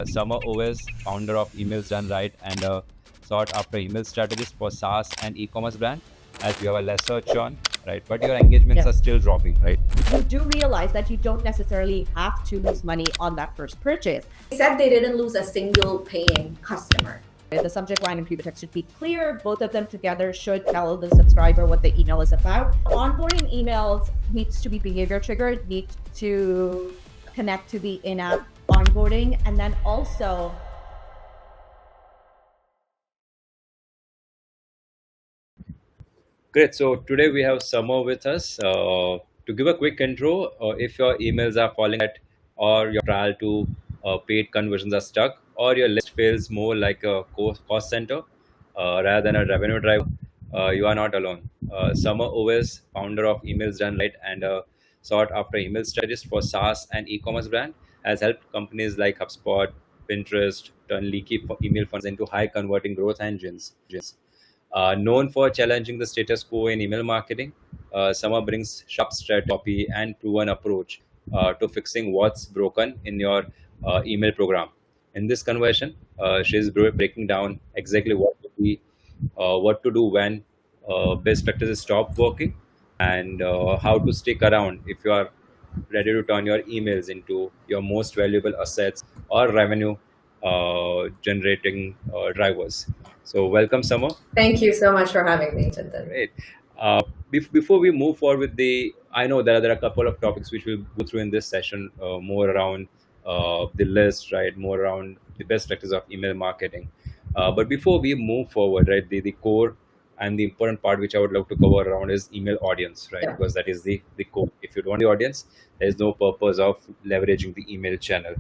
Samar Owais, founder of Emails Done Right and a sought after email strategist for SaaS and e-commerce brand. As you have a lesser churn, right? But your engagements are still dropping, right? You do realize that you don't necessarily have to lose money on that first purchase. They said they didn't lose a single paying customer. The subject line and preview text should be clear. Both of them together should tell the subscriber what the email is about. Onboarding emails needs to be behavior triggered, needs to connect to the in-app onboarding, and then also Great. So today we have Samar with us. To give a quick intro, if your emails are falling at or your trial to paid conversions are stuck or your list feels more like a cost center rather than a revenue driver, you are not alone. Samar Owais, founder of Emails Done Right and a sought after email strategist for SaaS and e-commerce brand, has helped companies like HubSpot, Pinterest turn leaky email funds into high converting growth engines. Known for challenging the status quo in email marketing, Sama brings sharp strategy and proven approach to fixing what's broken in your email program. In this conversation, she's breaking down exactly what to do when best practices stop working, and how to stick around if you are ready to turn your emails into your most valuable assets or revenue generating drivers. So, welcome, Summer. Thank you so much for having me, Chintan. Great. Before we move forward with I know there are a couple of topics which we'll go through in this session, more around the list, right? More around the best practice of email marketing. But before we move forward, right, the core and the important part which I would love to cover around is email audience, right? Yeah. Because that is the core. If you don't want the audience, there is no purpose of leveraging the email channel.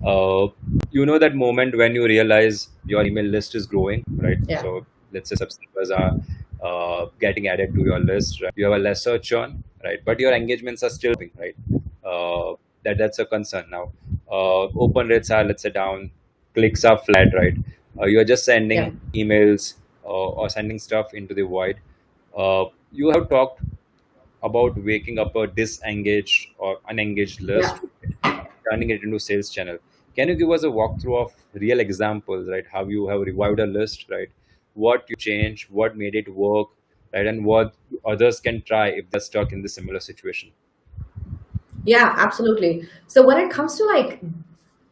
Uh, you know that moment when you realize your email list is growing, right? Yeah. So let's say subscribers are getting added to your list, right? You have a lesser churn, right? But your engagements are still, right? That's a concern now. Open rates are, let's say, down, clicks are flat, right? You're just sending emails or sending stuff into the void. You have talked about waking up a disengaged or unengaged list, turning it into sales channel. Can you give us a walkthrough of real examples, right? How you have revived a list, right? What you changed, what made it work, right? And what others can try if they're stuck in the similar situation. Yeah, absolutely. So when it comes to like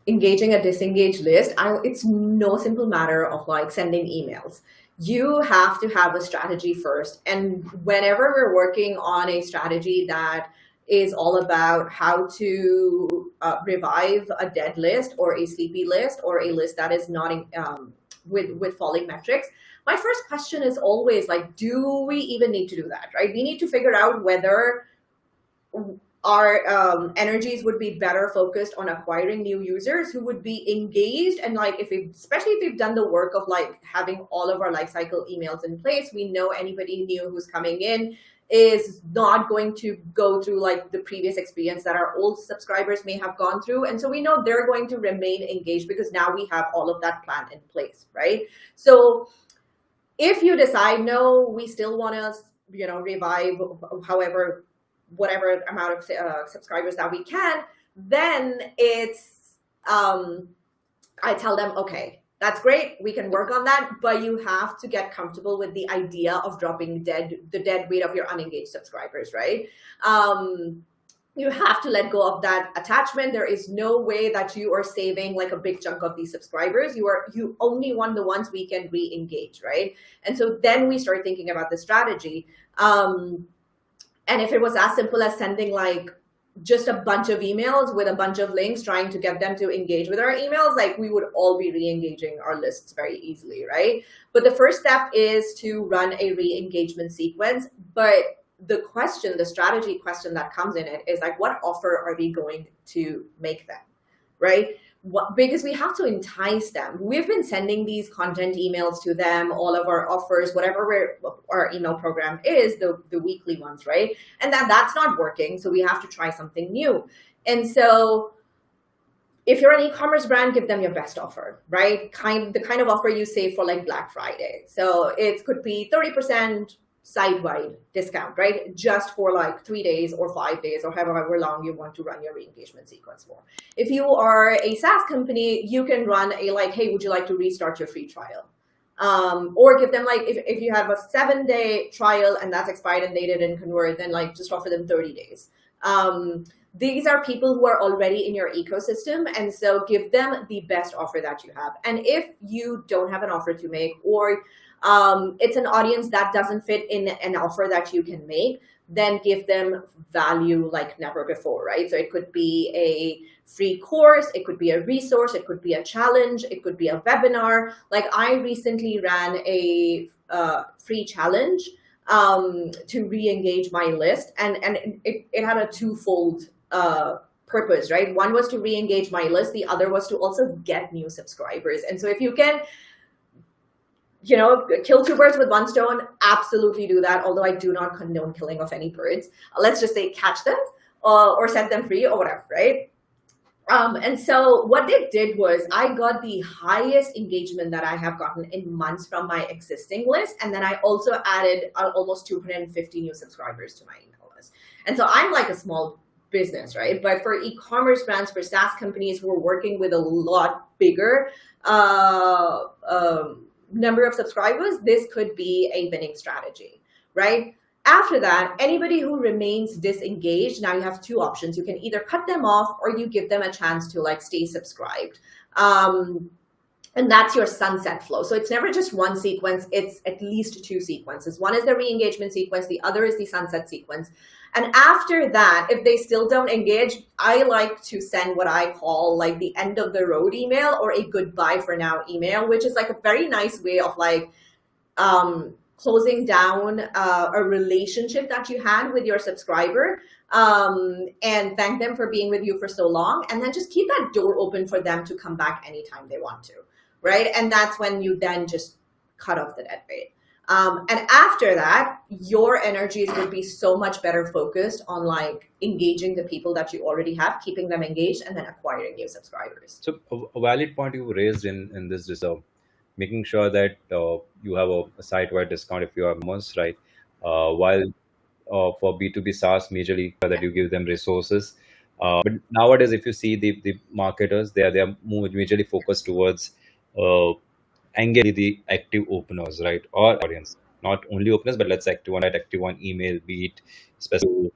engaging a disengaged list, it's no simple matter of like sending emails. You have to have a strategy first. And whenever we're working on a strategy that is all about how to revive a dead list or a sleepy list or a list that is not with falling metrics, my first question is always like, do we even need to do that, right? We need to figure out whether our energies would be better focused on acquiring new users who would be engaged, and like especially if we've done the work of like having all of our lifecycle emails in place, we know anybody new who's coming in is not going to go through like the previous experience that our old subscribers may have gone through, and so we know they're going to remain engaged because now we have all of that plan in place, right? So if you decide no, we still want to revive whatever amount of subscribers that we can, then it's I tell them, okay, that's great, we can work on that, but you have to get comfortable with the idea of dropping the dead weight of your unengaged subscribers, right? You have to let go of that attachment. There is no way that you are saving like a big chunk of these subscribers. You only want the ones we can re-engage, right? And so then we start thinking about the strategy. And if it was as simple as sending like just a bunch of emails with a bunch of links trying to get them to engage with our emails, like we would all be re-engaging our lists very easily, right? But the first step is to run a re-engagement sequence. But the strategy question that comes in it is like, what offer are we going to make them, right? Because we have to entice them. We've been sending these content emails to them, all of our offers, whatever our email program is, the weekly ones, right? And that's not working, so we have to try something new. And so if you're an e-commerce brand, give them your best offer, right? The kind of offer you save for like Black Friday. So it could be 30% site-wide discount, right? Just for like 3 days or 5 days or however long you want to run your re-engagement sequence for. If you are a SaaS company, you can run a like, hey, would you like to restart your free trial? Or give them like, if you have a 7-day trial and that's expired and they didn't convert, then like just offer them 30 days. These are people who are already in your ecosystem. And so give them the best offer that you have. And if you don't have an offer to make, or it's an audience that doesn't fit in an offer that you can make, then give them value like never before, right? So it could be a free course, it could be a resource, it could be a challenge, it could be a webinar. Like I recently ran a free challenge to re-engage my list, and it had a twofold purpose, right? One was to re-engage my list, the other was to also get new subscribers. And so if you can, you know, kill two birds with one stone, absolutely do that. Although I do not condone killing of any birds. Let's just say catch them or set them free or whatever, right? And so what they did was I got the highest engagement that I have gotten in months from my existing list. And then I also added almost 250 new subscribers to my email list. And so I'm like a small business, right? But for e-commerce brands, for SaaS companies who are working with a lot bigger number of subscribers, this could be a winning strategy, right? After that, anybody who remains disengaged, now you have two options. You can either cut them off or you give them a chance to like stay subscribed. And that's your sunset flow. So it's never just one sequence, it's at least two sequences. One is the re-engagement sequence, the other is the sunset sequence. And after that, if they still don't engage, I like to send what I call like the end of the road email or a goodbye for now email, which is like a very nice way of like closing down a relationship that you had with your subscriber, and thank them for being with you for so long. And then just keep that door open for them to come back anytime they want to, right? And that's when you then just cut off the dead bait. And after that, your energies would be so much better focused on like engaging the people that you already have, keeping them engaged, and then acquiring new subscribers. So a valid point you raised in this is making sure that you have a site-wide discount if you are most right. While for B2B SaaS, majorly that you give them resources. But nowadays, if you see the marketers, they are majorly focused towards engage the active openers, right? Or audience, not only openers, but let's active one email, be it specific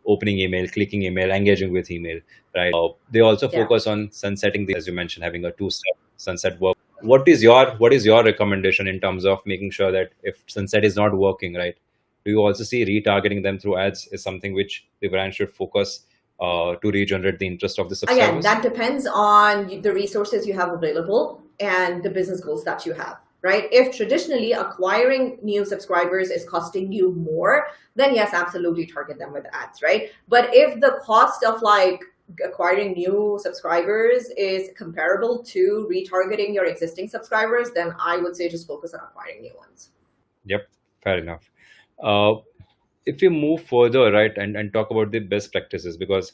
opening email, clicking email, engaging with email, right? They also focus on sunsetting as you mentioned, having a two-step sunset work. What is your recommendation in terms of making sure that if sunset is not working, right? Do you also see retargeting them through ads is something which the brand should focus to regenerate the interest of the subscribers? Again, that depends on the resources you have available and the business goals that you have, right? If traditionally acquiring new subscribers is costing you more, then yes, absolutely target them with ads, right? But if the cost of like acquiring new subscribers is comparable to retargeting your existing subscribers, then I would say just focus on acquiring new ones. Yep, fair enough. If you move further, right, and talk about the best practices, because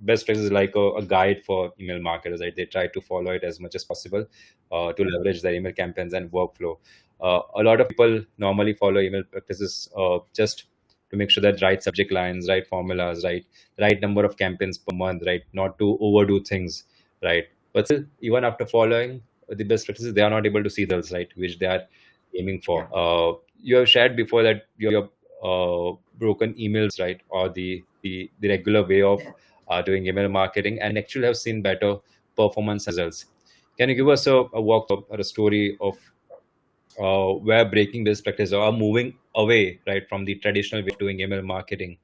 best practices is like a guide for email marketers, right? They try to follow it as much as possible to leverage their email campaigns and workflow. A lot of people normally follow email practices just to make sure that right subject lines, right formulas, right number of campaigns per month, right? Not to overdo things, right? But still, even after following the best practices, they are not able to see those, right, which they are aiming for. You have shared before that your broken emails, right, or the regular way of doing email marketing, and actually have seen better performance results. Can you give us a walk or a story of where breaking this practice or moving away, right, from the traditional way of doing email marketing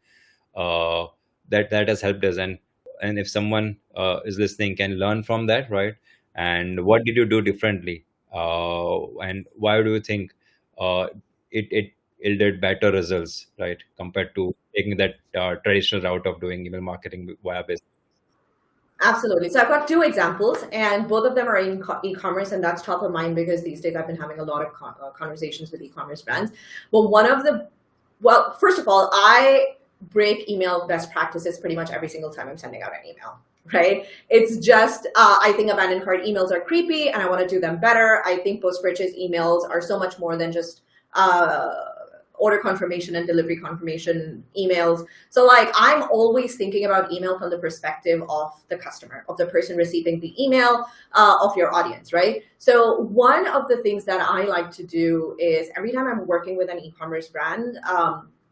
that has helped us, and if someone is listening can learn from that, right? And what did you do differently, and why do you think it yielded better results, right, compared to taking that traditional route of doing email marketing via business? Absolutely. So I've got two examples, and both of them are in e-commerce, and that's top of mind because these days I've been having a lot of conversations with e-commerce brands. Well, first of all, I break email best practices pretty much every single time I'm sending out an email, right? It's just, I think abandoned cart emails are creepy and I want to do them better. I think post-purchase emails are so much more than just order confirmation and delivery confirmation emails. So like I'm always thinking about email from the perspective of the customer, of the person receiving the email, of your audience, right? So one of the things that I like to do is every time I'm working with an e-commerce brand,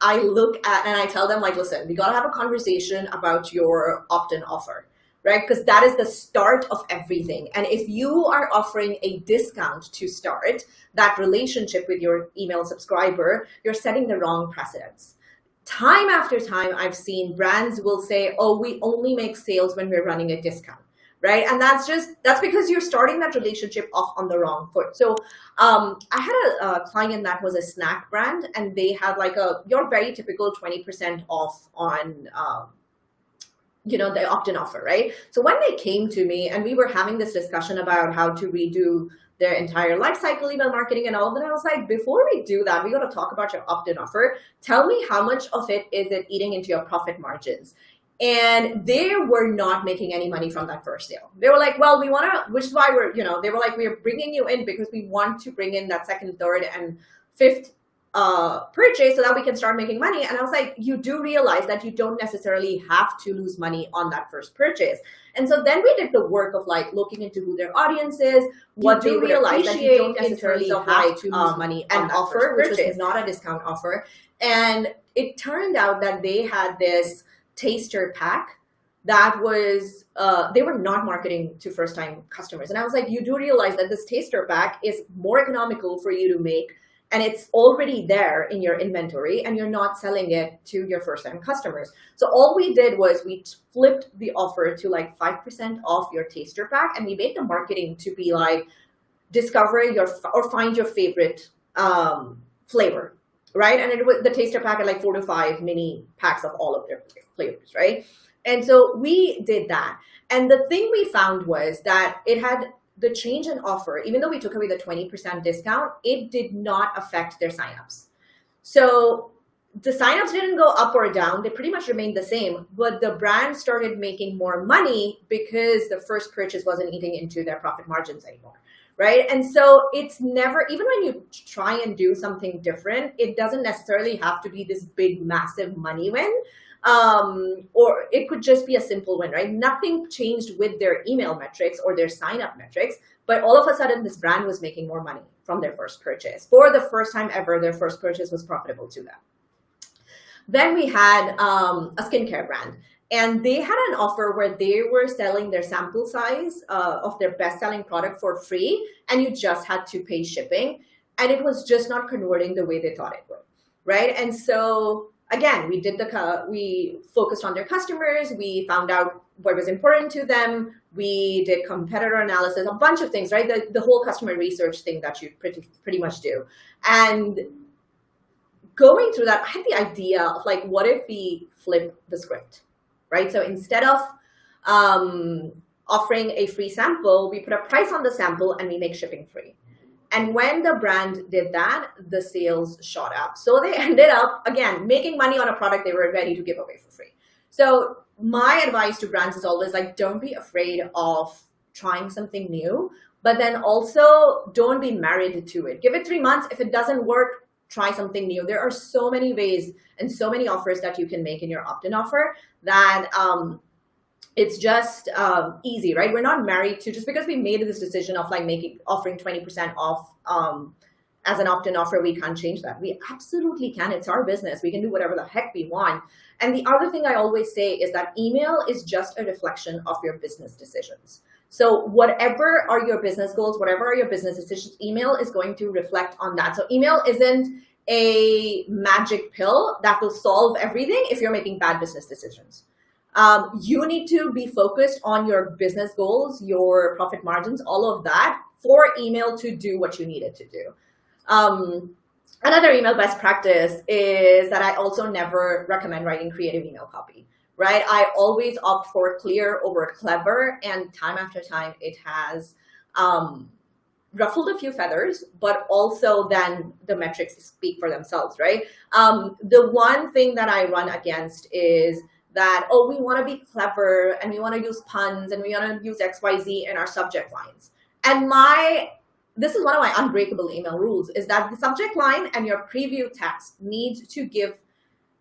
I look at and I tell them like, listen, we got to have a conversation about your opt-in offer, right? Because that is the start of everything. And if you are offering a discount to start that relationship with your email subscriber, you're setting the wrong precedents. Time after time, I've seen brands will say, oh, we only make sales when we're running a discount, right? And that's because you're starting that relationship off on the wrong foot. So I had a client that was a snack brand, and they had like your very typical 20% off on the opt-in offer, right? So when they came to me and we were having this discussion about how to redo their entire lifecycle email marketing and all of that, I was like, before we do that, we got to talk about your opt-in offer. Tell me how much of it is it eating into your profit margins? And they were not making any money from that first sale. They were like, well, we want to, which is why they were like, we're bringing you in because we want to bring in that second, third, and fifth purchase so that we can start making money. And I was like, you do realize that you don't necessarily have to lose money on that first purchase. And so then we did the work of like looking into who their audience is, what they realize that you don't necessarily have to lose money on that offer, which is not a discount offer. And it turned out that they had this taster pack that was they were not marketing to first-time customers. And I was like, you do realize that this taster pack is more economical for you to make, and it's already there in your inventory, and you're not selling it to your first-time customers. So all we did was we flipped the offer to like 5% off your taster pack, and we made the marketing to be like, discover or find your favorite flavor, right? And it was the taster pack had like 4 to 5 mini packs of all of their flavors, right? And so we did that. And the thing we found was that it had the change in offer, even though we took away the 20% discount, it did not affect their signups. So the signups didn't go up or down. They pretty much remained the same, but the brand started making more money because the first purchase wasn't eating into their profit margins anymore, right? And so it's never, even when you try and do something different, it doesn't necessarily have to be this big, massive money win. Or it could just be a simple win, right? Nothing changed with their email metrics or their sign up metrics, but all of a sudden this brand was making more money from their first purchase. For the first time ever, their first purchase was profitable to them. Then we had a skincare brand, and they had an offer where they were selling their sample size of their best-selling product for free, and you just had to pay shipping, and it was just not converting the way they thought it would, right? And so again, we focused on their customers. We found out what was important to them. We did competitor analysis, a bunch of things, right? The whole customer research thing that you pretty much do. And going through that, I had the idea of like, what if we flip the script, right? So instead of offering a free sample, we put a price on the sample and we make shipping free. And when the brand did that, the sales shot up. So they ended up, again, making money on a product they were ready to give away for free. So my advice to brands is always like, don't be afraid of trying something new, but then also don't be married to it. Give it 3 months. If it doesn't work, try something new. There are so many ways and so many offers that you can make in your opt-in offer that it's just easy, right? We're not married to, just because we made this decision of like offering 20% off as an opt-in offer, we can't change that. We absolutely can. It's our business. We can do whatever the heck we want. And the other thing I always say is that email is just a reflection of your business decisions. So whatever are your business goals, whatever are your business decisions, email is going to reflect on that. So email isn't a magic pill that will solve everything if you're making bad business decisions. You need to be focused on your business goals, your profit margins, all of that for email to do what you need it to do. Another email best practice is that I also never recommend writing creative email copy, right? I always opt for clear over clever, and time after time it has ruffled a few feathers, but also then the metrics speak for themselves, right? The one thing that I run against is that, oh, we want to be clever and we want to use puns and we want to use XYZ in our subject lines. And my this is one of my unbreakable email rules, is that the subject line and your preview text need to give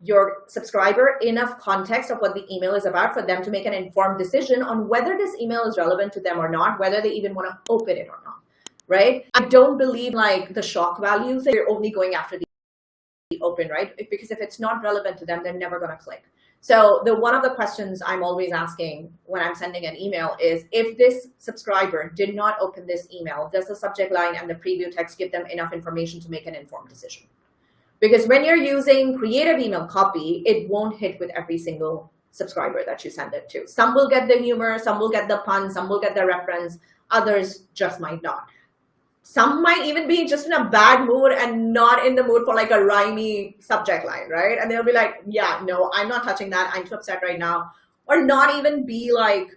your subscriber enough context of what the email is about for them to make an informed decision on whether this email is relevant to them or not, whether they even want to open it or not, right? I don't believe like the shock value thing, you're only going after the open, right? Because if it's not relevant to them, they're never going to click. So one of the questions I'm always asking when I'm sending an email is, if this subscriber did not open this email, does the subject line and the preview text give them enough information to make an informed decision? Because when you're using creative email copy, it won't hit with every single subscriber that you send it to. Some will get the humor, some will get the pun, some will get the reference, others just might not. Some might even be just in a bad mood and not in the mood for like a rhymey subject line, right? And they'll be like, yeah, no, I'm not touching that. I'm too upset right now. Or not even be like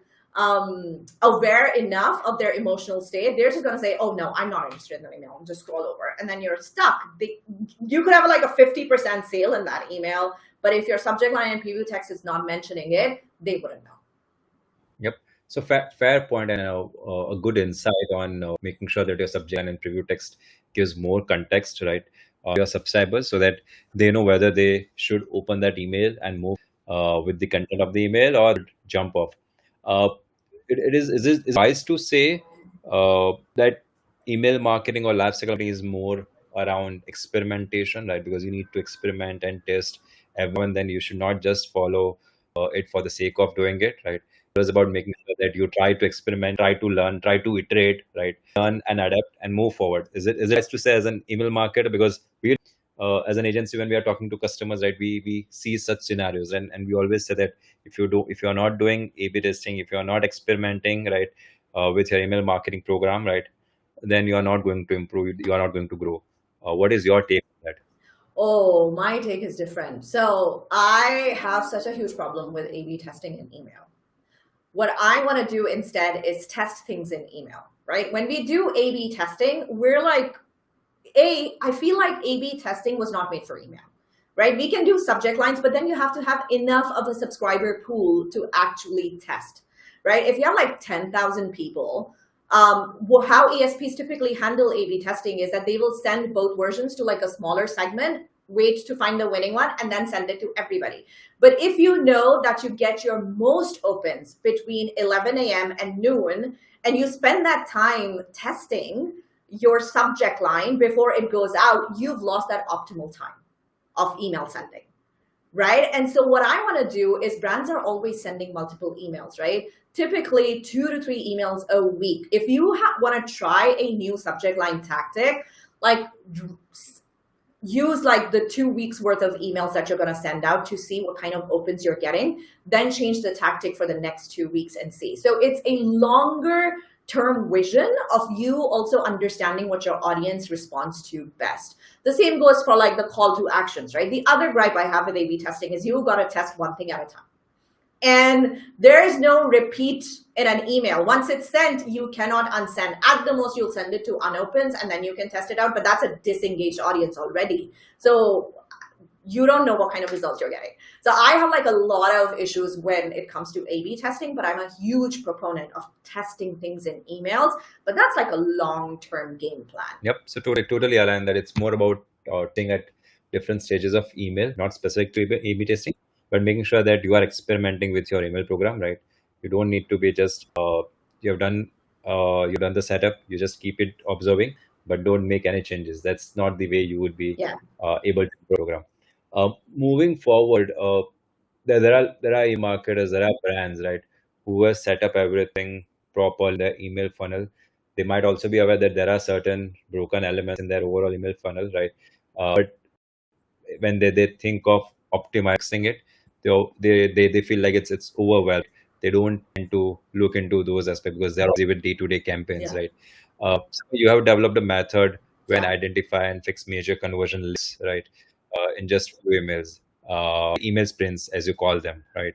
aware enough of their emotional state. They're just going to say, oh, no, I'm not interested in the email. Just scroll over. And then you're stuck. You could have like a 50% sale in that email. But if your subject line and preview text is not mentioning it, they wouldn't know. Yep. So fair point, and a good insight on making sure that your subject line and preview text gives more context, right, your subscribers, so that they know whether they should open that email and move with the content of the email or jump off. Is it wise to say that email marketing or lifecycle marketing is more around experimentation, right? Because you need to experiment and test every now and then. You should not just follow it for the sake of doing it, right? It's about making sure that you try to experiment, try to learn, try to iterate, right? Learn and adapt and move forward. Is it nice to say as an email marketer? Because we, as an agency, when we are talking to customers, right, we see such scenarios, and we always say that if you are not doing A/B testing, if you are not experimenting, right, with your email marketing program, right, then you are not going to improve. You are not going to grow. What is your take on that? Oh, my take is different. So I have such a huge problem with A/B testing in email. What I want to do instead is test things in email, right? When we do A/B testing, we're like, I feel like A/B testing was not made for email, right? We can do subject lines, but then you have to have enough of a subscriber pool to actually test, right? If you have like 10,000 people, how ESPs typically handle A/B testing is that they will send both versions to like a smaller segment, wait to find the winning one, and then send it to everybody. But if you know that you get your most opens between 11 a.m. and noon, and you spend that time testing your subject line before it goes out, you've lost that optimal time of email sending, right? And so what I want to do is, brands are always sending multiple emails, right? Typically 2 to 3 emails a week. If you want to try a new subject line tactic, like use like the 2 weeks worth of emails that you're going to send out to see what kind of opens you're getting, then change the tactic for the next 2 weeks and see. So it's a longer term vision of you also understanding what your audience responds to best. The same goes for like the call to actions, right? The other gripe I have with A/B testing is you've got to test one thing at a time. And there is no repeat in an email. Once it's sent, you cannot unsend. At the most, you'll send it to unopens and then you can test it out, but that's a disengaged audience already. So you don't know what kind of results you're getting. So I have like a lot of issues when it comes to A/B testing, but I'm a huge proponent of testing things in emails, but that's like a long-term game plan. Yep. So totally align that it's more about thing at different stages of email, not specific to A/B testing, but making sure that you are experimenting with your email program, right? You don't need to be just you've done the setup, you just keep it observing, but don't make any changes. That's not the way you would be able to program. Moving forward, there are marketers, there are brands, right, who have set up everything proper in their email funnel. They might also be aware that there are certain broken elements in their overall email funnel, right? But when they think of optimizing it, they feel like it's overwhelmed. They don't tend to look into those aspects because they're busy with day-to-day campaigns, right? So you have developed a method when identify and fix major conversion lists, right? In just few emails, email sprints as you call them, right?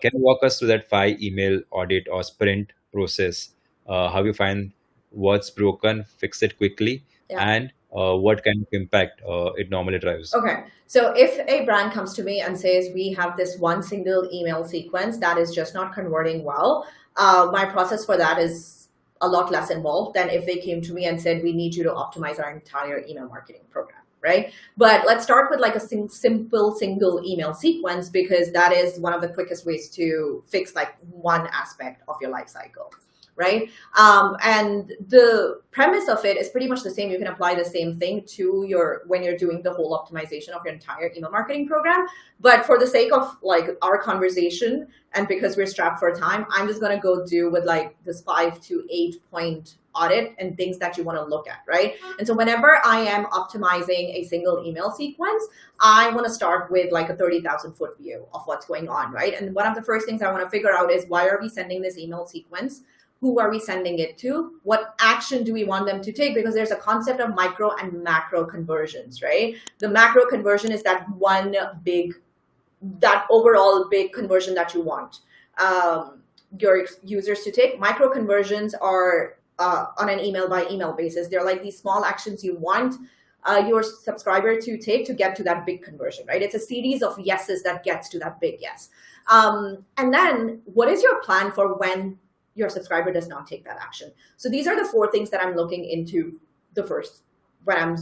Can you walk us through that 5 email audit or sprint process? How you find what's broken, fix it quickly, and what kind of impact it normally drives? Okay, so if a brand comes to me and says we have this one single email sequence that is just not converting well, my process for that is a lot less involved than if they came to me and said, we need you to optimize our entire email marketing program, right? But let's start with like a simple single email sequence, because that is one of the quickest ways to fix like one aspect of your life cycle, right? And the premise of it is pretty much the same. You can apply the same thing to when you're doing the whole optimization of your entire email marketing program. But for the sake of like our conversation, and because we're strapped for time, I'm just gonna go do with like this 5 to 8 point audit and things that you want to look at, right? And so whenever I am optimizing a single email sequence, I want to start with like a 30,000 foot view of what's going on, right? And one of the first things I want to figure out is, why are we sending this email sequence? Who are we sending it to? What action do we want them to take? Because there's a concept of micro and macro conversions, right? The macro conversion is that overall big conversion that you want your users to take. Micro conversions are on an email by email basis. They're like these small actions you want your subscriber to take to get to that big conversion, right? It's a series of yeses that gets to that big yes. And then what is your plan for when your subscriber does not take that action? So these are the 4 things that I'm looking into the first when I'm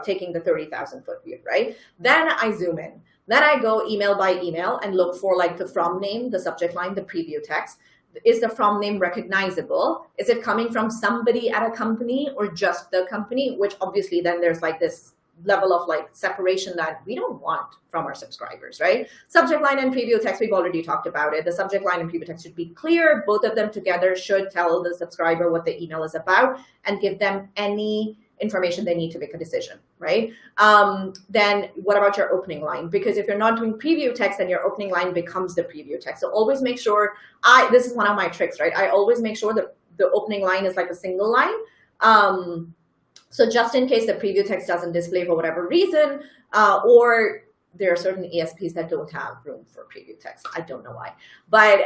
taking the 30,000 foot view, right? Then I zoom in. Then I go email by email and look for like the from name, the subject line, the preview text. Is the from name recognizable? Is it coming from somebody at a company or just the company? Which obviously then there's like this level of like separation that we don't want from our subscribers, right? Subject line and preview text, we've already talked about it. The subject line and preview text should be clear. Both of them together should tell the subscriber what the email is about and give them any information they need to make a decision, right? Then what about your opening line? Because if you're not doing preview text, then your opening line becomes the preview text. So always make sure, this is one of my tricks, right? I always make sure that the opening line is like a single line. So just in case the preview text doesn't display for whatever reason, or there are certain ESPs that don't have room for preview text. I don't know why. But,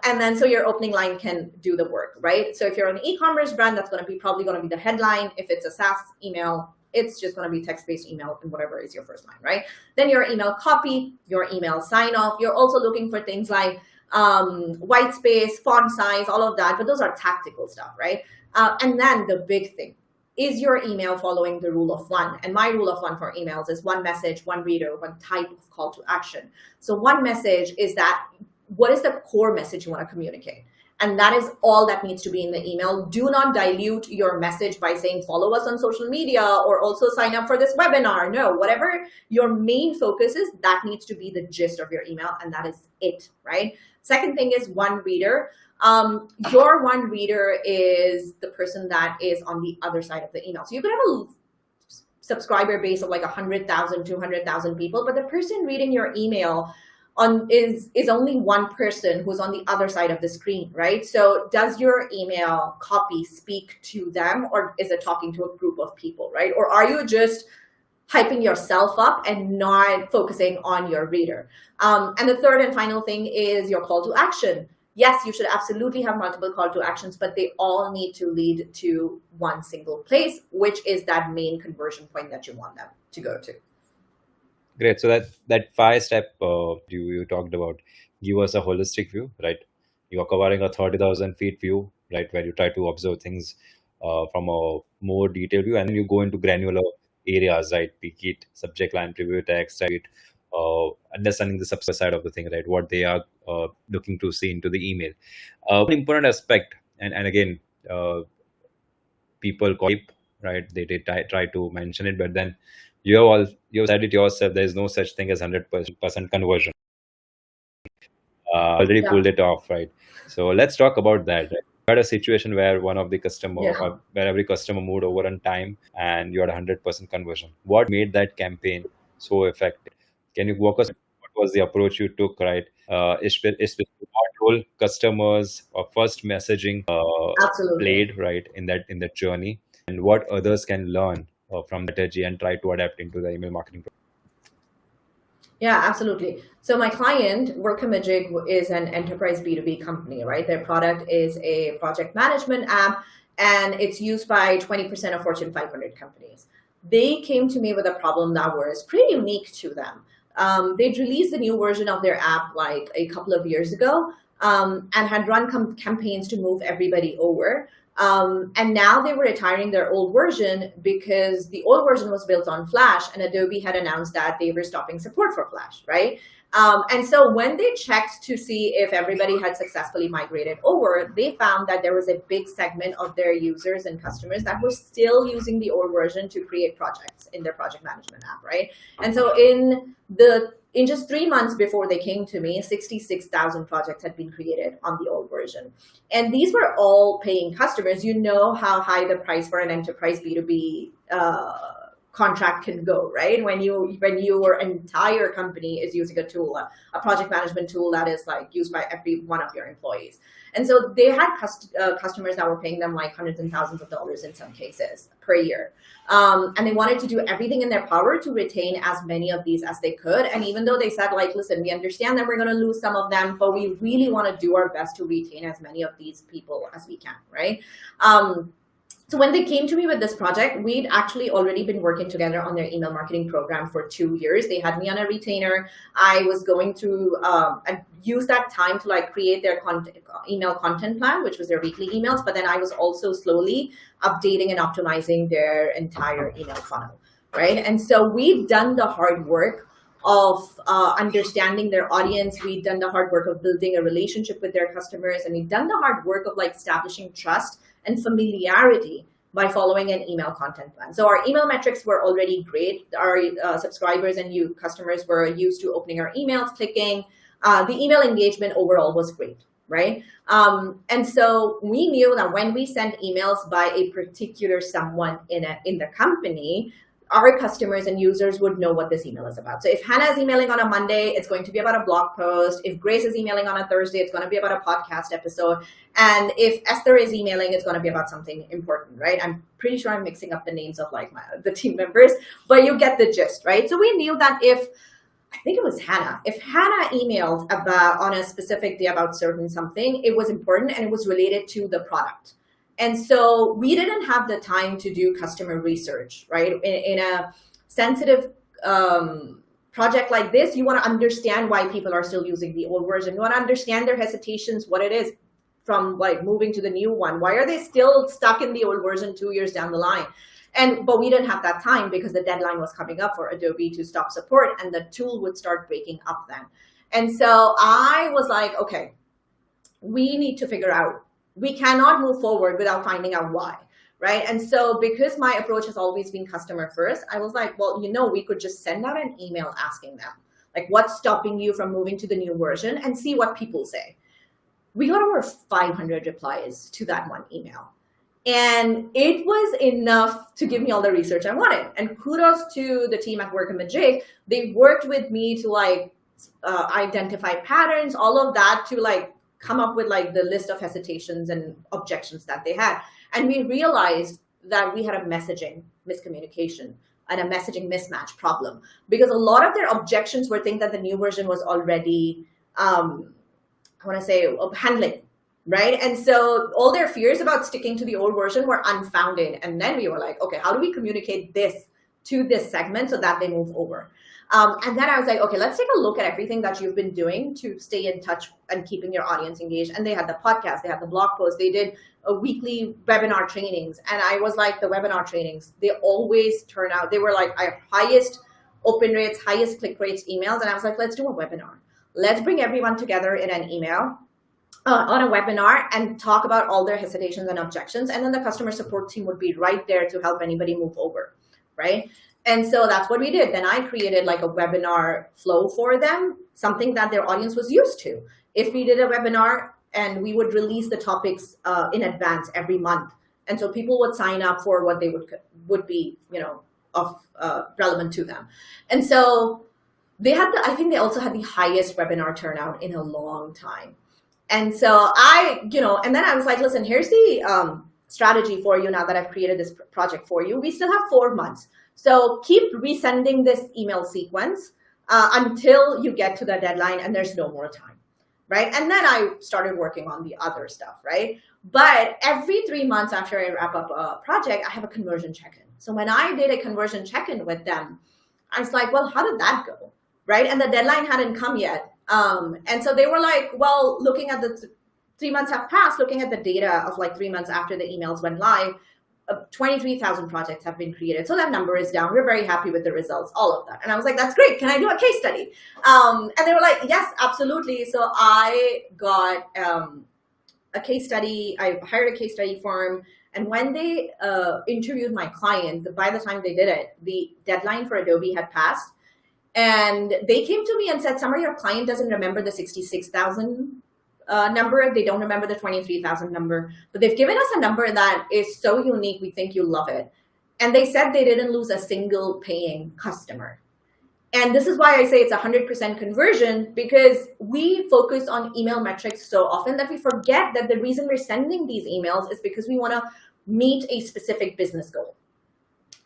and then so your opening line can do the work, right? So if you're an e-commerce brand, that's probably going to be the headline. If it's a SaaS email, it's just going to be text-based email and whatever is your first line, right? Then your email copy, your email sign-off. You're also looking for things like white space, font size, all of that. But those are tactical stuff, right? And then the big thing, is your email following the rule of 1? And my rule of 1 for emails is 1 message, 1 reader, 1 type of call to action. So 1 message is that, what is the core message you want to communicate? And that is all that needs to be in the email. Do not dilute your message by saying, follow us on social media or also sign up for this webinar. No, whatever your main focus is, that needs to be the gist of your email. And that is it, right? Second thing is 1 reader. Your 1 reader is the person that is on the other side of the email. So you could have a subscriber base of like 100,000, 200,000 people, but the person reading your email is only 1 person who's on the other side of the screen, right? So does your email copy speak to them, or is it talking to a group of people, right? Or are you just hyping yourself up and not focusing on your reader? And the third and final thing is your call to action. Yes, you should absolutely have multiple call to actions, but they all need to lead to one single place, which is that main conversion point that you want them to go to. Great. So that 5-step you talked about, give us a holistic view, right? You are covering a 30,000 feet view, right, where you try to observe things from a more detailed view, and then you go into granular areas, right? Be it subject line, preview text, right? Understanding the side of the thing, right? What they are looking to see into the email. One important aspect, and again, people call it, right? They try to mention it, but then you said it yourself. There is no such thing as 100% conversion. Already pulled it off, right? So let's talk about that. Right? You had a situation where one of the customer, or where every customer moved over on time, and you had 100% conversion. What made that campaign so effective? Can you walk us through what was the approach you took, right? Especially what role customers or first messaging played, right, in that journey, and what others can learn from the strategy and try to adapt into the email marketing process? Yeah, absolutely. So my client, Workamajig, is an enterprise B2B company, right? Their product is a project management app, and it's used by 20% of Fortune 500 companies. They came to me with a problem that was pretty unique to them. They'd released a new version of their app like a couple of years ago, and had run campaigns to move everybody over. And now they were retiring their old version because the old version was built on Flash, and Adobe had announced that they were stopping support for Flash, right? And so when they checked to see if everybody had successfully migrated over, they found that there was a big segment of their users and customers that were still using the old version to create projects in their project management app, right? And so in just 3 months before they came to me, 66,000 projects had been created on the old version. And these were all paying customers. You know how high the price for an enterprise B2B contract can go, right? When your entire company is using a tool, a project management tool that is like used by every one of your employees. And so they had customers that were paying them like hundreds and thousands of dollars in some cases per year. And they wanted to do everything in their power to retain as many of these as they could. And even though they said like, listen, we understand that we're going to lose some of them, but we really want to do our best to retain as many of these people as we can, right? So when they came to me with this project, we'd actually already been working together on their email marketing program for 2 years. They had me on a retainer. I was going through and use that time to like create their email content plan, which was their weekly emails. But then I was also slowly updating and optimizing their entire email funnel, right? And so we've done the hard work of understanding their audience. We've done the hard work of building a relationship with their customers, and we've done the hard work of like establishing trust and familiarity by following an email content plan. So our email metrics were already great. Our subscribers and new customers were used to opening our emails, clicking. The email engagement overall was great, right? And so we knew that when we sent emails by a particular someone in the company, our customers and users would know what this email is about. So if Hannah is emailing on a Monday, it's going to be about a blog post. If Grace is emailing on a Thursday, it's going to be about a podcast episode. And if Esther is emailing, it's going to be about something important, right? I'm pretty sure I'm mixing up the names of like the team members, but you get the gist, right? So we knew that I think it was Hannah. If Hannah emailed on a specific day about certain something, it was important and it was related to the product. And so we didn't have the time to do customer research, right? In a sensitive project like this, you want to understand why people are still using the old version. You want to understand their hesitations, what it is from like moving to the new one. Why are they still stuck in the old version 2 years down the line? But we didn't have that time because the deadline was coming up for Adobe to stop support, and the tool would start breaking up then. And so I was like, okay, we need to figure out, we cannot move forward without finding out why, right? And so because my approach has always been customer first, I was like, well, we could just send out an email asking them, like, what's stopping you from moving to the new version, and see what people say. We got over 500 replies to that one email. And it was enough to give me all the research I wanted. And kudos to the team at Workamajig. They worked with me to like identify patterns, all of that, to like come up with like the list of hesitations and objections that they had. And we realized that we had a messaging miscommunication and a messaging mismatch problem, because a lot of their objections were things that the new version was already, handling, right? And so all their fears about sticking to the old version were unfounded. And then we were like, okay, how do we communicate this to this segment so that they move over? And then I was like, okay, let's take a look at everything that you've been doing to stay in touch and keeping your audience engaged. And they had the podcast, they had the blog post, they did a weekly webinar trainings. And I was like, the webinar trainings, they always turn out, they were like our highest open rates, highest click rates emails. And I was like, let's do a webinar. Let's bring everyone together in an email on a webinar and talk about all their hesitations and objections. And then the customer support team would be right there to help anybody move over, right? And so that's what we did. Then I created like a webinar flow for them, something that their audience was used to. If we did a webinar, and we would release the topics in advance every month. And so people would sign up for what they would be, relevant to them. And so they had I think they also had the highest webinar turnout in a long time. And so and then I was like, listen, here's the strategy for you now that I've created this project for you. We still have 4 months. So keep resending this email sequence until you get to the deadline and there's no more time, right? And then I started working on the other stuff, right? But every 3 months after I wrap up a project, I have a conversion check-in. So when I did a conversion check-in with them, I was like, well, how did that go, right? And the deadline hadn't come yet. And so they were like, well, looking at the 3 months have passed, looking at the data of like 3 months after the emails went live, 23,000 projects have been created. So that number is down. We're very happy with the results, all of that. And I was like, that's great. Can I do a case study? And they were like, yes, absolutely. So I got a case study. I hired a case study firm. And when they interviewed my client, by the time they did it, the deadline for Adobe had passed. And they came to me and said, Samar, your client doesn't remember the 66,000 number. They don't remember the 23,000 number, but they've given us a number that is so unique. We think you'll love it. And they said they didn't lose a single paying customer. And this is why I say it's 100% conversion, because we focus on email metrics so often that we forget that the reason we're sending these emails is because we want to meet a specific business goal.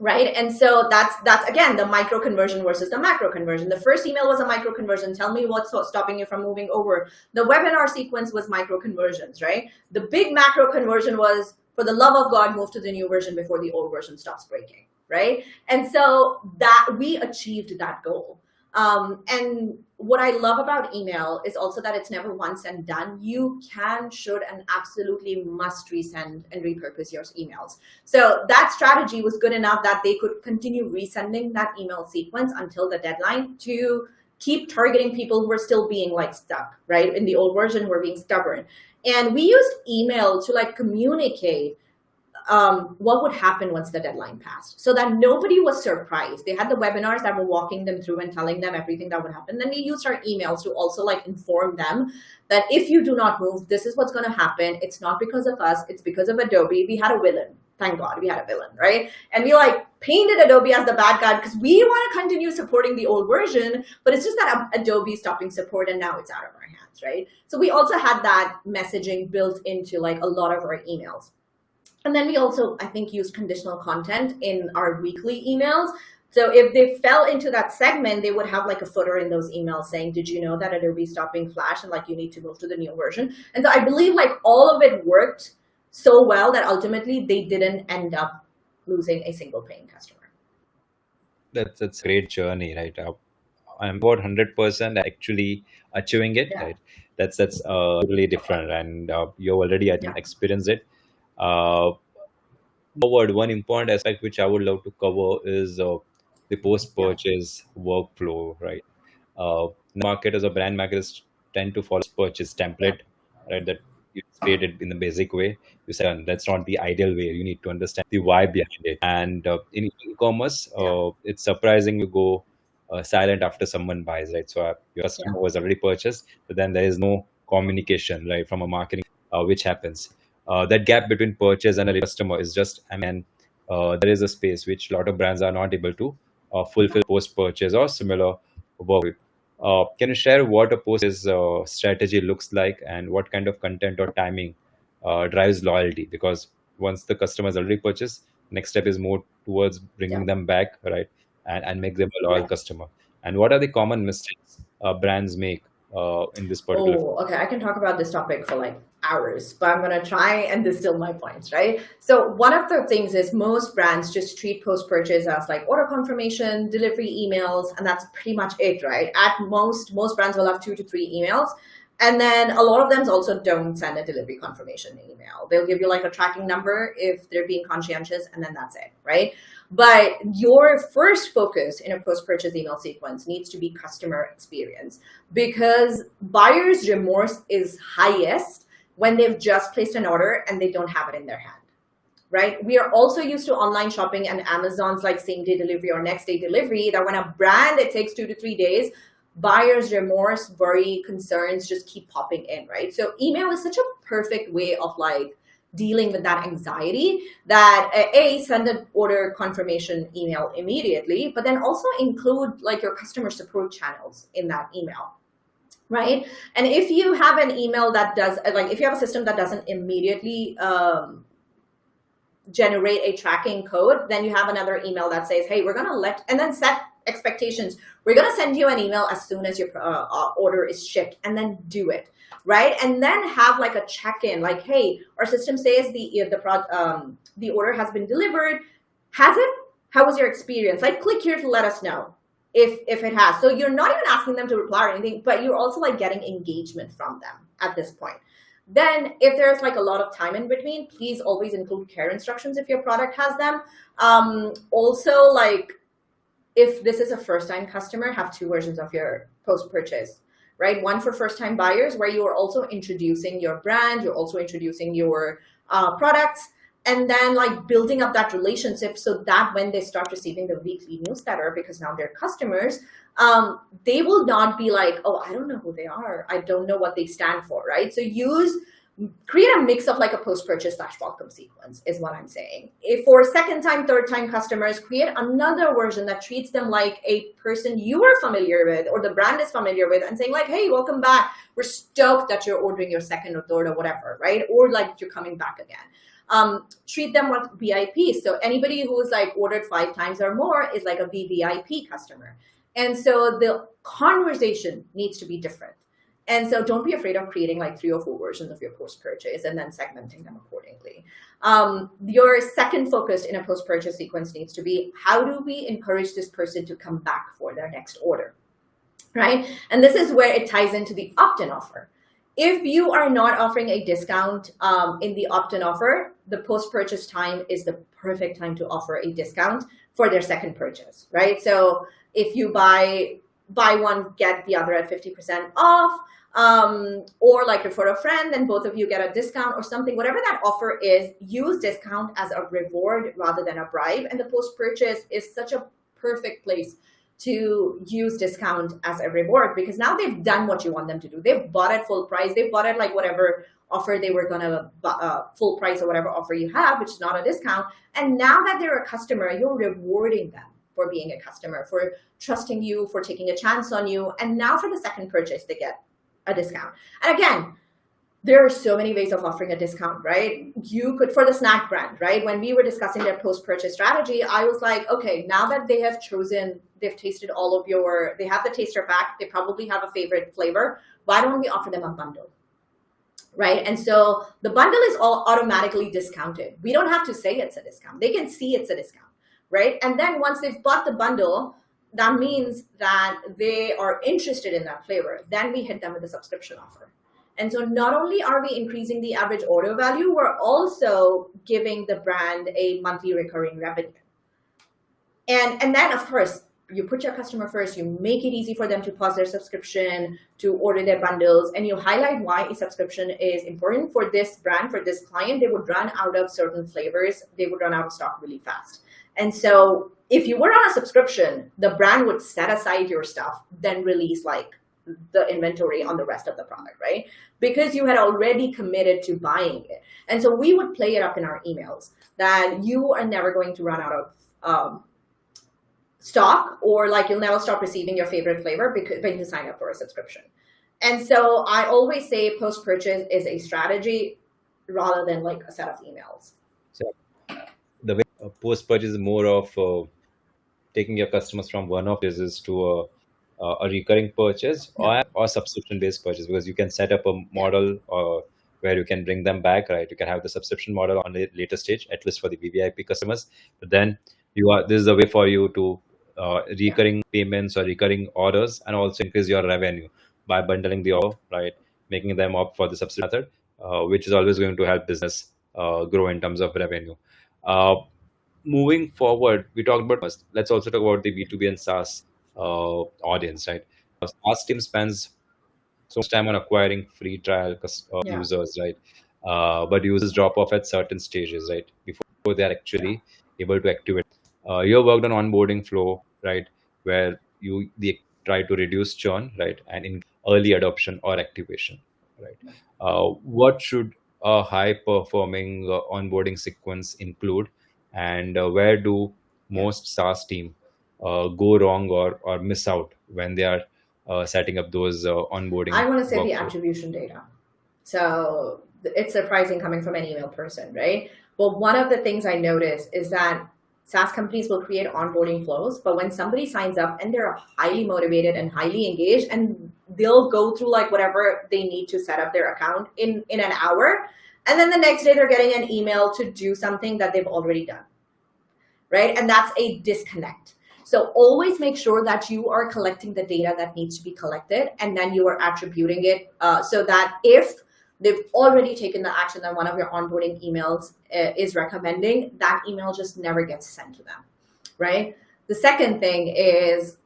Right. And so that's again, the micro conversion versus the macro conversion. The first email was a micro conversion. Tell me what's stopping you from moving over. The webinar sequence was micro conversions, right? The big macro conversion was, for the love of God, move to the new version before the old version stops breaking. Right. And so that we achieved that goal. And what I love about email is also that it's never once and done. You can, should, and absolutely must resend and repurpose your emails. So that strategy was good enough that they could continue resending that email sequence until the deadline to keep targeting people who are still being like stuck, right? In the old version, who are being stubborn. And we used email to like communicate what would happen once the deadline passed, so that nobody was surprised. They had the webinars that were walking them through and telling them everything that would happen. Then we used our emails to also like inform them that if you do not move, this is what's going to happen. It's not because of us. It's because of Adobe. We had a villain. Thank God we had a villain, right? And we like painted Adobe as the bad guy because we want to continue supporting the old version, but it's just that Adobe stopping support and now it's out of our hands, right? So we also had that messaging built into like a lot of our emails. And then we also, I think, used conditional content in our weekly emails. So if they fell into that segment, they would have like a footer in those emails saying, did you know that Adobe stopped being Flash and like you need to move to the new version? And so I believe like all of it worked so well that ultimately they didn't end up losing a single paying customer. That's a great journey, right? I'm about 100% actually achieving it, Yeah. right? That's really different, and you already, I think, experienced it. Forward, one important aspect which I would love to cover is the post-purchase workflow, right? Marketers or brand marketers tend to follow purchase template, right? That you created in the basic way. You said that's not the ideal way. You need to understand the why behind it. And in e-commerce, it's surprising you go silent after someone buys, right? So your customer was already purchased, but then there is no communication, right, from a marketing, which happens. That gap between purchase and a customer is just, there is a space which a lot of brands are not able to fulfill post-purchase or similar work with. Can you share what a post-purchase strategy looks like and what kind of content or timing drives loyalty? Because once the customer has already purchased, next step is more towards bringing them back, right, and make them a loyal customer. And what are the common mistakes brands make in this particular? Oh, okay. I can talk about this topic for like hours, but I'm going to try and distill my points, right? So one of the things is most brands just treat post-purchase as like order confirmation, delivery emails, and that's pretty much it, right? At most brands will have 2 to 3 emails. And then a lot of them also don't send a delivery confirmation email. They'll give you like a tracking number if they're being conscientious, and then that's it, right? But your first focus in a post-purchase email sequence needs to be customer experience, because buyer's remorse is highest when they've just placed an order and they don't have it in their hand, right? We are also used to online shopping and Amazon's like same-day delivery or next-day delivery, that when a brand, it takes 2 to 3 days, buyer's remorse, worry, concerns just keep popping in, right? So email is such a perfect way of like dealing with that anxiety, that send an order confirmation email immediately, but then also include like your customer support channels in that email, right? And if you have an email that does, like if you have a system that doesn't immediately generate a tracking code, then you have another email that says, hey, we're gonna and then set expectations. We're gonna send you an email as soon as your order is shipped, and then do it, right? And then have like a check-in, like, hey, our system says the order has been delivered. Has it? How was your experience? Like, click here to let us know if it has. So you're not even asking them to reply or anything, but you're also like getting engagement from them at this point. Then if there's like a lot of time in between, please always include care instructions if your product has them. Also, like if this is a first-time customer, have 2 versions of your post-purchase, right? One for first-time buyers, where you are also introducing your brand, you're also introducing your products, and then like building up that relationship so that when they start receiving the weekly newsletter, because now they're customers, they will not be like, oh, I don't know who they are, I don't know what they stand for, right? So create a mix of like a post-purchase / welcome sequence is what I'm saying. If for second time, third time customers, create another version that treats them like a person you are familiar with or the brand is familiar with, and saying like, hey, welcome back, we're stoked that you're ordering your second or third or whatever, right? Or like you're coming back again. Treat them like VIP. So anybody who's like ordered 5 times or more is like a VVIP customer. And so the conversation needs to be different. And so don't be afraid of creating like 3 or 4 versions of your post-purchase and then segmenting them accordingly. Your second focus in a post-purchase sequence needs to be, how do we encourage this person to come back for their next order, right? And this is where it ties into the opt-in offer. If you are not offering a discount in the opt-in offer, the post-purchase time is the perfect time to offer a discount for their second purchase, right? So if you buy one, get the other at 50% off, or like refer a friend, then both of you get a discount or something, whatever that offer is, use discount as a reward rather than a bribe. And the post-purchase is such a perfect place to use discount as a reward, because now they've done what you want them to do. They've bought at full price. They've bought at like whatever offer they were going to full price or whatever offer you have, which is not a discount. And now that they're a customer, you're rewarding them for being a customer, for trusting you, for taking a chance on you. And now for the second purchase, they get a discount. And again, there are so many ways of offering a discount, right? You could, for the snack brand, right? When we were discussing their post-purchase strategy, I was like, okay, now that they have chosen, they've tasted all of they have the taster pack, they probably have a favorite flavor. Why don't we offer them a bundle, right? And so the bundle is all automatically discounted. We don't have to say it's a discount. They can see it's a discount, right? And then once they've bought the bundle, that means that they are interested in that flavor. Then we hit them with a subscription offer. And so not only are we increasing the average order value, we're also giving the brand a monthly recurring revenue. And then, of course, you put your customer first, you make it easy for them to pause their subscription, to order their bundles, and you highlight why a subscription is important for this brand, for this client. They would run out of certain flavors. They would run out of stock really fast. And so if you were on a subscription, the brand would set aside your stuff, then release like the inventory on the rest of the product, right? Because you had already committed to buying it. And so we would play it up in our emails that you are never going to run out of stock, or like you'll never stop receiving your favorite flavor because when you sign up for a subscription. And so I always say post-purchase is a strategy rather than like a set of emails. So the way post-purchase is more of taking your customers from one-off purchases to a recurring purchase or subscription-based purchase, because you can set up a model where you can bring them back, right? You can have the subscription model on the later stage, at least for the VVIP customers. But then this is a way for you to recurring payments or recurring orders, and also increase your revenue by bundling the offer, right? Making them opt for the subscription method, which is always going to help business grow in terms of revenue. Moving forward, we talked about, let's also talk about the B2B and SaaS audience, right? SaaS team spends so much time on acquiring free trial users, right? But users drop off at certain stages, right? Before they are actually able to activate. You worked on onboarding flow, right? Where they try to reduce churn, right? And in early adoption or activation, right? What should a high performing onboarding sequence include? And where do most SaaS team go wrong or miss out when they are setting up those onboarding? I want to say the attribution data. So it's surprising coming from an email person, right? But one of the things I notice is that SaaS companies will create onboarding flows, but when somebody signs up and they're highly motivated and highly engaged, and they'll go through like whatever they need to set up their account in an hour, and then the next day they're getting an email to do something that they've already done, right? And that's a disconnect. So always make sure that you are collecting the data that needs to be collected, and then you are attributing it so that if they've already taken the action that one of your onboarding emails is recommending, that email just never gets sent to them, right? The second thing is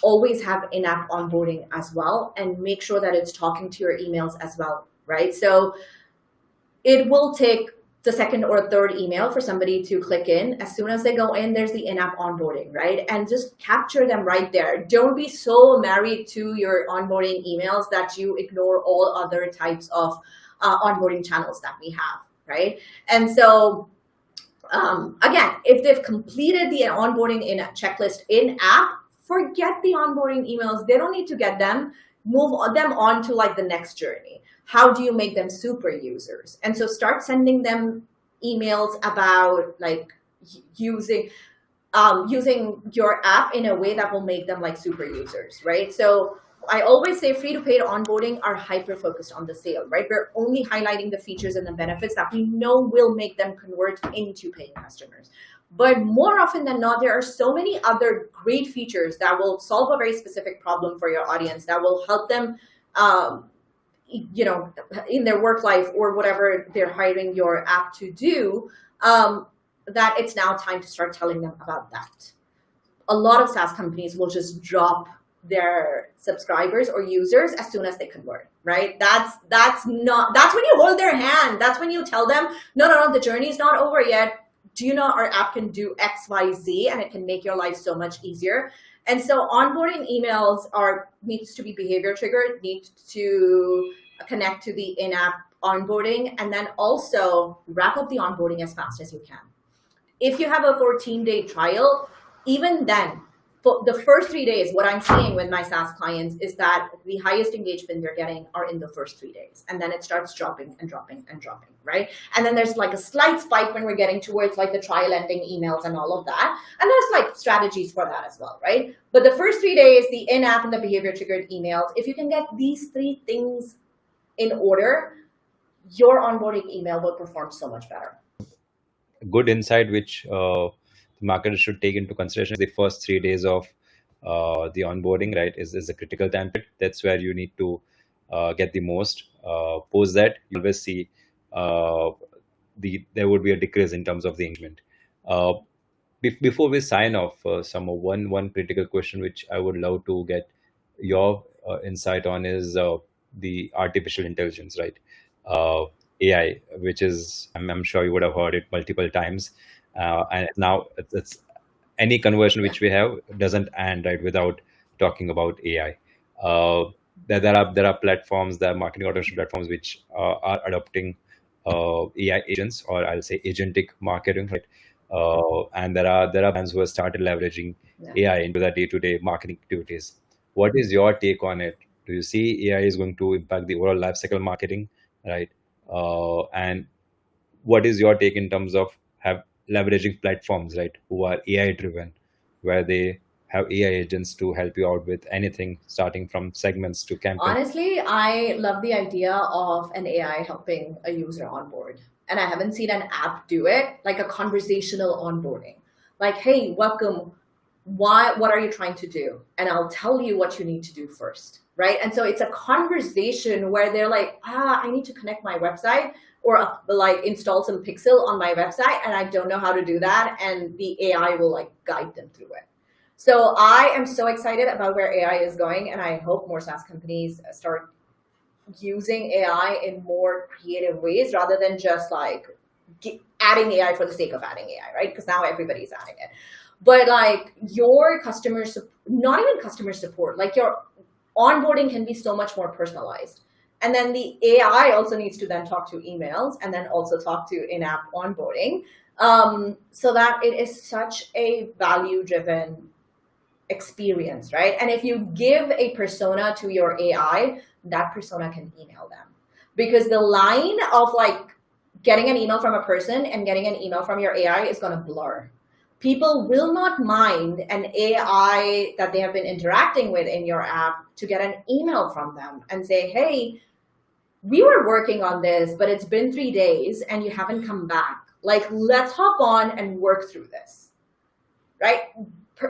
always have in-app onboarding as well, and make sure that it's talking to your emails as well, right? So it will take the second or third email for somebody to click in. As soon as they go in, there's the in-app onboarding, right? And just capture them right there. Don't be so married to your onboarding emails that you ignore all other types of onboarding channels that we have, right? And so again, if they've completed the onboarding in a checklist in app, forget the onboarding emails. They don't need to get them. Move them on to like the next journey. How do you make them super users? And so start sending them emails about like using your app in a way that will make them like super users, right? So I always say free to paid onboarding are hyper focused on the sale, right? We're only highlighting the features and the benefits that we know will make them convert into paying customers. But more often than not, there are so many other great features that will solve a very specific problem for your audience, that will help them, in their work life or whatever they're hiring your app to do, that it's now time to start telling them about that. A lot of SaaS companies will just drop their subscribers or users as soon as they convert, right? That's when you hold their hand. That's when you tell them, no, the journey is not over yet. Do you know our app can do X, Y, Z, and it can make your life so much easier? And so onboarding emails needs to be behavior triggered, need to connect to the in-app onboarding, and then also wrap up the onboarding as fast as you can. If you have a 14-day trial, even then, for the first 3 days, what I'm seeing with my SaaS clients is that the highest engagement they're getting are in the first 3 days. And then it starts dropping and dropping and dropping, right? And then there's like a slight spike when we're getting towards like the trial ending emails and all of that. And there's like strategies for that as well, right? But the first 3 days, the in-app and the behavior triggered emails, if you can get these 3 things in order, your onboarding email will perform so much better. Good insight, which marketers should take into consideration. The first 3 days of the onboarding, right, is a critical time. That's where you need to get the most. Post that, you always see there would be a decrease in terms of the engagement. Before we sign off, one critical question which I would love to get your insight on is the artificial intelligence, right? AI, which is, I'm sure you would have heard it multiple times. And now it's any conversion which we have doesn't end right without talking about AI. There are platforms, there are marketing automation platforms which are adopting AI agents, or I'll say agentic marketing, right? And there are brands who have started leveraging AI into their day-to-day marketing activities. What is your take on it? Do you see AI is going to impact the overall lifecycle marketing, right? And what is your take in terms of leveraging platforms, right, who are AI driven, where they have AI agents to help you out with anything, starting from segments to campaigns? Honestly, I love the idea of an AI helping a user onboard. And I haven't seen an app do it, like a conversational onboarding. Like, hey, welcome. What are you trying to do? And I'll tell you what you need to do first, right? And so it's a conversation where they're like, I need to connect my website, or like install some pixel on my website, and I don't know how to do that. And the AI will like guide them through it. So I am so excited about where AI is going, and I hope more SaaS companies start using AI in more creative ways rather than just like adding AI for the sake of adding AI, right? Because now everybody's adding it. But like your customers, not even customer support, like your onboarding can be so much more personalized. And then the AI also needs to then talk to emails and then also talk to in-app onboarding, so that it is such a value-driven experience, right? And if you give a persona to your AI, that persona can email them. Because the line of like getting an email from a person and getting an email from your AI is going to blur. People will not mind an AI that they have been interacting with in your app to get an email from them and say, hey, we were working on this, but it's been 3 days and you haven't come back. Like, let's hop on and work through this, right?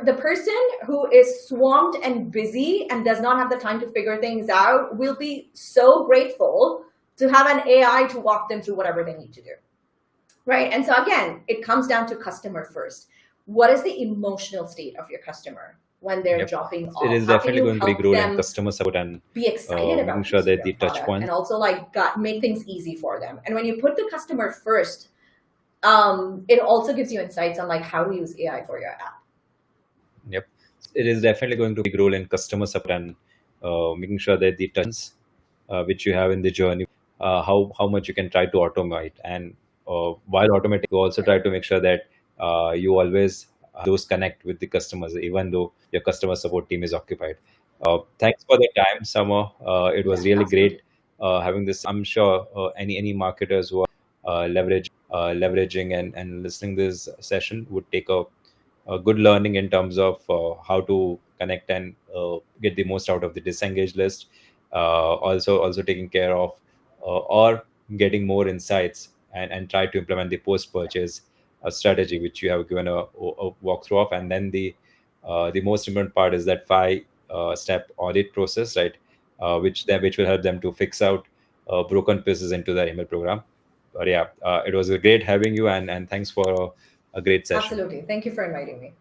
The person who is swamped and busy and does not have the time to figure things out will be so grateful to have an AI to walk them through whatever they need to do. Right. And so again, it comes down to customer first. What is the emotional state of your customer when they're Yep. dropping It off? is How can definitely you going to be help role in them customer support and be excited making about sure using that the your touch product, points. and also like make things easy for them? And when you put the customer first, it also gives you insights on like how to use AI for your app. Yep. It is definitely going to be role in customer support and making sure that the touches which you have in the journey, how much you can try to automate, and while automating, you also try to make sure that you always those connect with the customers, even though your customer support team is occupied. Thanks for the time, Summer. It was Yeah, really absolutely. great having this. I'm sure any marketers who are leveraging and listening this session would take a good learning in terms of how to connect and get the most out of the disengaged list. Also taking care of or getting more insights and try to implement the post purchase strategy which you have given a walkthrough of. And then the most important part is that 5 step audit process, right? Which will help them to fix out broken pieces into their email program. But yeah, it was a great having you, and thanks for a great session. Absolutely. Thank you for inviting me.